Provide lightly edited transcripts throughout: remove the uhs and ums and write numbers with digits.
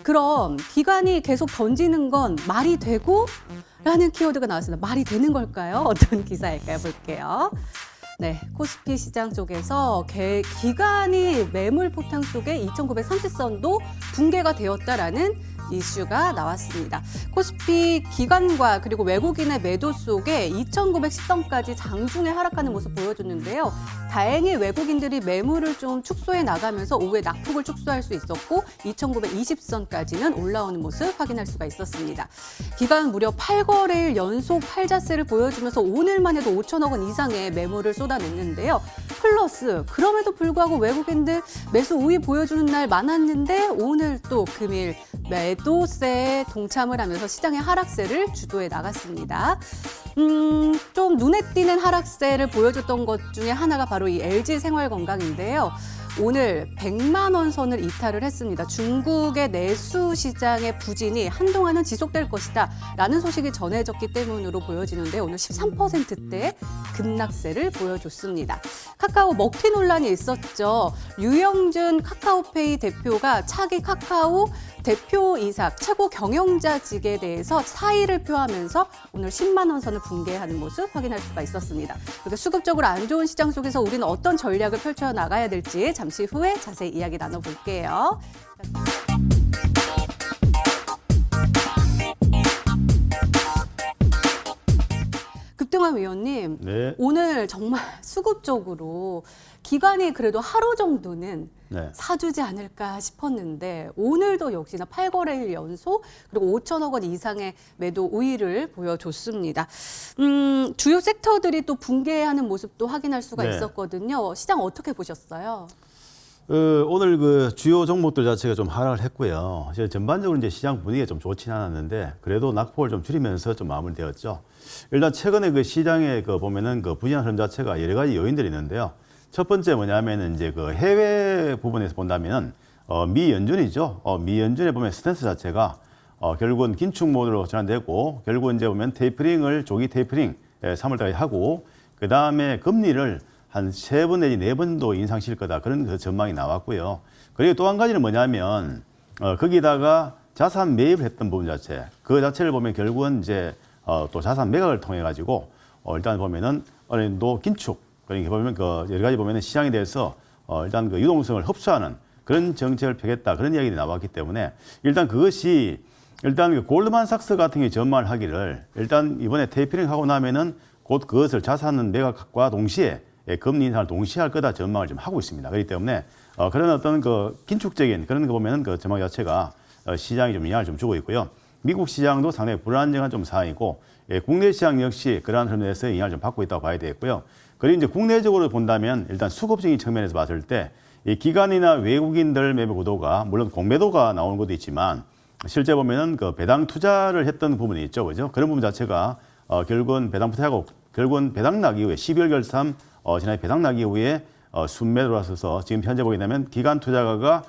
그럼 기관이 계속 던지는 건 말이 되고? 라는 키워드가 나왔습니다. 말이 되는 걸까요? 어떤 기사일까요? 볼게요. 네, 코스피 시장 쪽에서 기관이 매물 포탕 속에 2,930선도 붕괴가 되었다라는 이슈가 나왔습니다. 코스피 기관과 그리고 외국인의 매도 속에 2,910선까지 장중에 하락하는 모습 보여줬는데요. 다행히 외국인들이 매물을 좀 축소해 나가면서 오후에 낙폭을 축소할 수 있었고 2,920선까지는 올라오는 모습 확인할 수가 있었습니다. 기관 무려 8거래일 연속 팔자세를 보여주면서 오늘만 해도 5천억 원 이상의 매물을 쏟아냈는데요. 플러스 그럼에도 불구하고 외국인들 매수 우위 보여주는 날 많았는데 오늘 또 금일 매도세에 동참을 하면서 시장의 하락세를 주도해 나갔습니다. 좀 눈에 띄는 하락세를 보여줬던 것 중에 하나가 바로 이 LG생활건강인데요. 오늘 100만 원 선을 이탈을 했습니다. 중국의 내수 시장의 부진이 한동안은 지속될 것이다 라는 소식이 전해졌기 때문으로 보여지는데 오늘 13%대 급락세를 보여줬습니다. 카카오 먹튀 논란이 있었죠. 류영준 카카오페이 대표가 차기 카카오 대표이사 최고 경영자직에 대해서 사의를 표하면서 오늘 10만 원 선을 붕괴하는 모습 확인할 수가 있었습니다. 그렇게 수급적으로 안 좋은 시장 속에서 우리는 어떤 전략을 펼쳐 나가야 될지 잠시 후에 자세히 이야기 나눠볼게요. 급등환 위원님, 네. 오늘 정말 수급적으로 기관이 그래도 하루 정도는 네. 사주지 않을까 싶었는데 오늘도 역시나 8거래일 연속 그리고 5천억 원 이상의 매도 우위를 보여줬습니다. 주요 섹터들이 또 붕괴하는 모습도 확인할 수가 네. 있었거든요. 시장 어떻게 보셨어요? 오늘 그 주요 종목들 자체가 좀 하락을 했고요. 전반적으로 이제 시장 분위기가 좀 좋진 않았는데 그래도 낙폭을 좀 줄이면서 좀 마무리되었죠. 일단 최근에 그 시장에 그 보면은 그 부진한 흐름 자체가 여러 가지 요인들이 있는데요. 첫 번째 뭐냐면은 이제 그 해외 부분에서 본다면은 미 연준이죠. 미 연준에 보면 스탠스 자체가 결국은 긴축 모드로 전환되고 결국은 이제 보면 테이퍼링을 조기 테이퍼링 3월달까지 하고 그 다음에 금리를 한 3번 내지 4번도 인상실 거다 그런 그 전망이 나왔고요. 그리고 또 한 가지는 뭐냐면 거기다가 자산 매입을 했던 부분 자체 그 자체를 보면 결국은 이제 또 자산 매각을 통해 가지고 일단 보면은 어느 정도 긴축 그러니까 보면 그 여러 가지 보면은 시장에 대해서 일단 그 유동성을 흡수하는 그런 정책을 펴겠다 그런 이야기가 나왔기 때문에 일단 그것이 일단 그 골드만삭스 같은 게 전망을 하기를 일단 이번에 테이퍼링 하고 나면은 곧 그것을 자산 매각과 동시에 금리 인상을 동시에 할 거다 전망을 좀 하고 있습니다. 그렇기 때문에 그런 어떤 그 긴축적인 그런 거 보면은 그 전망 자체가 시장이 좀 영향을 좀 주고 있고요. 미국 시장도 상당히 불안정한 좀 상황이고 국내 시장 역시 그러한 흐름에서 영향을 좀 받고 있다고 봐야 되겠고요. 그리고 이제 국내적으로 본다면 일단 수급적인 측면에서 봤을 때 이 기관이나 외국인들 매매 구도가 물론 공매도가 나오는 것도 있지만 실제 보면은 그 배당 투자를 했던 부분이 있죠, 그죠? 그런 부분 자체가 결국은 배당 투자하고 결국은 배당 나기 이후에 12월 결산 지난해 배당 나기 이후에 순매도로 왔어서 지금 현재 보게 되면 기관 투자가가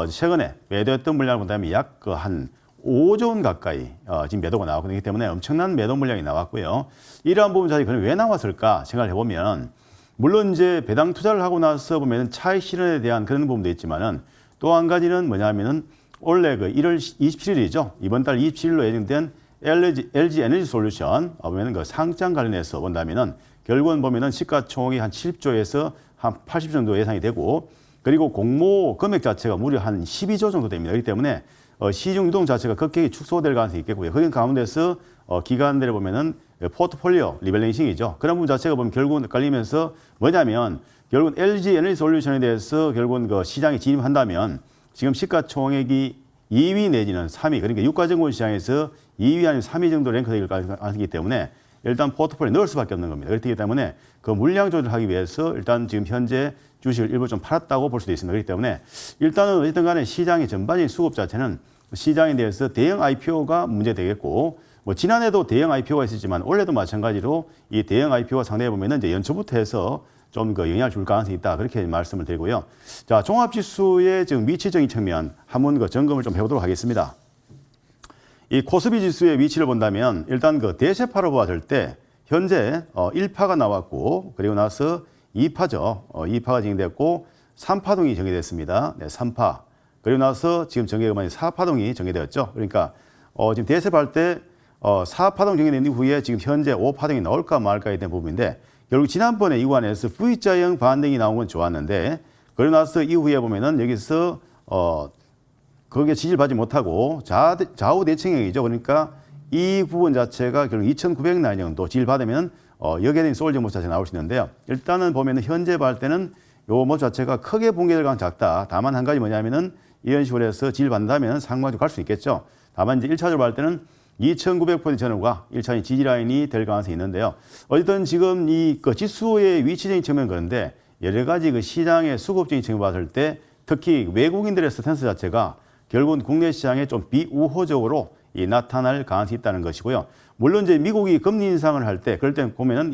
최근에 매도했던 물량을 본다면 약 한 5조 원 가까이 지금 매도가 나왔고 그렇기 때문에 엄청난 매도 물량이 나왔고요. 이러한 부분 자체가 왜 나왔을까 생각을 해보면 물론 이제 배당 투자를 하고 나서 보면 차익 실현에 대한 그런 부분도 있지만은 또 한 가지는 뭐냐면은 원래 그 1월 27일이죠. 이번 달 27일로 예정된 LG 에너지 솔루션 보면은 그 상장 관련해서 본다면은 결국은 보면은 시가총액이 한 7조에서 한 80조 정도 예상이 되고 그리고 공모 금액 자체가 무려 한 12조 정도 됩니다. 그렇기 때문에 시중 유동 자체가 급격히 축소될 가능성이 있겠고요. 거기 가운데서 기관들을 보면은 포트폴리오 리밸런싱이죠. 그런 부분 자체가 보면 결국은 헷갈리면서 뭐냐면 결국은 LG 에너지 솔루션에 대해서 결국은 그 시장에 진입한다면 지금 시가총액이 2위 내지는 3위 그러니까 유가증권 시장에서 2위 아니면 3위 정도 랭크되기 가능성이기 때문에 일단 포트폴리오에 넣을 수밖에 없는 겁니다. 그렇기 때문에 그 물량 조절하기 위해서 일단 지금 현재 주식을 일부 좀 팔았다고 볼 수도 있습니다. 그렇기 때문에 일단은 어쨌든 간에 시장의 전반적인 수급 자체는 시장에 대해서 대형 IPO가 문제되겠고 뭐 지난해도 대형 IPO가 있었지만 올해도 마찬가지로 이 대형 IPO가 상당히 보면은 이제 연초부터 해서 좀 그 영향을 줄 가능성이 있다. 그렇게 말씀을 드리고요. 자, 종합지수의 지금 위치적인 측면 한번 그 점검을 좀 해보도록 하겠습니다. 이 코스피 지수의 위치를 본다면 일단 그 대세파로 봤을 때 현재 1파가 나왔고 그리고 나서 2파죠. 2파가 진행됐고 3파동이 정해됐습니다. 네, 3파. 그리고 나서 지금 전개금액이 4파동이 전개되었죠. 그러니까 지금 대세할 때 4파동 전개된 이후에 지금 현재 5파동이 나올까 말까에 대한 부분인데 결국 지난번에 이 구간에서 V자형 반등이 나온 건 좋았는데 그러고 나서 이후에 보면은 여기서 거기에 지지를 받지 못하고 좌우 대칭형이죠. 그러니까 이 부분 자체가 결국 2,900라인 정도 지지를 받으면 여기에 대한 소울정 모습 자체가 나올 수 있는데요. 일단은 보면은 현재 볼 때는 요 모습 자체가 크게 붕괴될 가능성이 작다. 다만 한 가지 뭐냐면은 이런 식으로 해서 지지를 받는다면 상방으로 갈 수 있겠죠. 다만 이제 1차적으로 볼 때는 2,900포인트 전후가 1차적인 지지 라인이 될 가능성이 있는데요. 어쨌든 지금 이 지수의 위치적인 측면은 그런데 여러 가지 그 시장의 수급적인 측면을 봤을 때 특히 외국인들의 스탠스 자체가 결국은 국내 시장에 좀 비우호적으로 나타날 가능성이 있다는 것이고요. 물론 이제 미국이 금리 인상을 할 때 그럴 때 보면은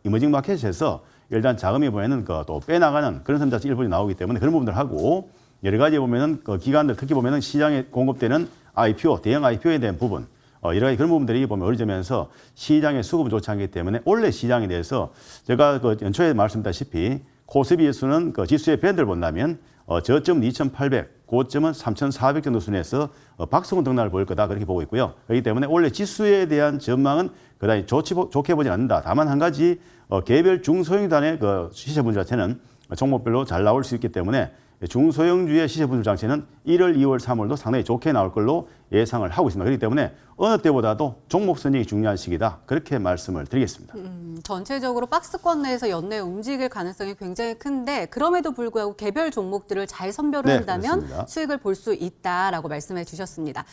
이머징 마켓에서 일단 자금이 보면은 또 빼나가는 그런 선자 일본이 나오기 때문에 그런 부분들 하고 여러 가지 보면은 기관들 특히 보면은 시장에 공급되는 IPO, 대형 IPO에 대한 부분 여러 가지 그런 부분들이 보면 어려지면서 시장의 수급은 좋지 않기 때문에 원래 시장에 대해서 제가 연초에 말씀드렸다시피 코스피 지수는 지수의 밴드를 본다면 저점은 2,800, 고점은 3,400 정도 수준에서 박스권 등락을 보일 거다 그렇게 보고 있고요. 그렇기 때문에 원래 지수에 대한 전망은 그다지 좋게 보지 않는다. 다만 한 가지 개별 중소형단의 시세 분석 자체는 종목별로 잘 나올 수 있기 때문에 중소형주의 시세 분석 장치는 1월, 2월, 3월도 상당히 좋게 나올 걸로 예상을 하고 있습니다. 그렇기 때문에 어느 때보다도 종목 선정이 중요한 시기다. 그렇게 말씀을 드리겠습니다. 전체적으로 박스권 내에서 연내 움직일 가능성이 굉장히 큰데 그럼에도 불구하고 개별 종목들을 잘 선별을 네, 한다면 그렇습니다. 수익을 볼 수 있다라고 말씀해 주셨습니다.